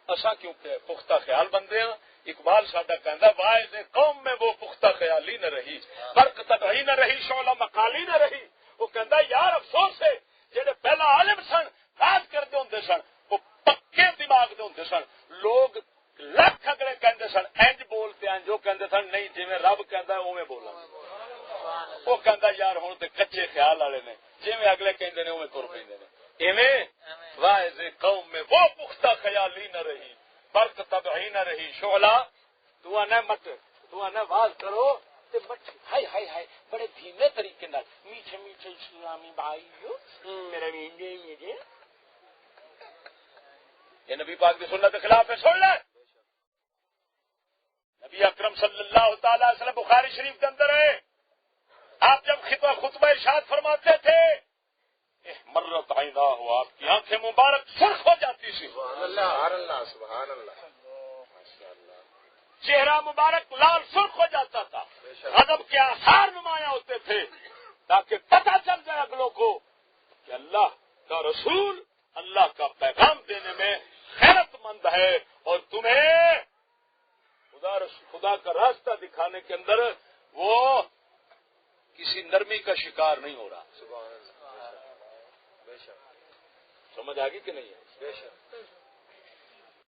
اساں کیونکہ پختہ خیال بندے ہیں. اقبال ساڈا کہندا واعظ قوم میں وہ پختہ خیالی نہ رہی، برق تبعی نہ رہی، شعلہ مقالی نہ رہی. وہ کہندا یار افسوس ہے جڑے پہلا عالم سن بات کرتے ہوندے سن وہ پکے دماغ دے ہوندے سن. لوگ لاکھ اگلے کہندے سن انج بولتے ہیں جو کہندے سن نہیں جویں رب کہندا ہے اوویں بولاں. وہ کہندا یار ہن تے کچے خیال والے نے جویں اگلے کہندے نے اوویں تر پیندے نے. ایویں واعظ قوم میں وہ پختہ خیالی نہ رہی، برق تبعی نہ رہی، شعلہ تو انا مت تو انا واز کرو تے مت ہائے ہائے ہائے بڑے دھیمے طریقے نال میٹھے میٹھے اسلامی بھائیو میرے میرے یہ نبی پاک کی سنت کے خلاف ہے. سن لے نبی اکرم صلی اللہ تعالی علیہ وسلم بخاری شریف کے اندر ہے. آپ جب خطبہ ارشاد فرماتے تھے مرت عینا ہو آپ کی آنکھیں مبارک سرخ ہو جاتی تھی. سبحان اللہ سبحان اللہ. چہرہ مبارک لال سرخ ہو جاتا تھا. غضب کے آثار نمایاں ہوتے تھے تاکہ پتہ چل جائے اگلوں کو کہ اللہ کا رسول اللہ کا پیغام دینے میں خیرت مند ہے اور تمہیں خدا کا راستہ دکھانے کے اندر وہ کسی نرمی کا شکار نہیں ہو رہا. سمجھ آ گئی کہ نہیں ہے؟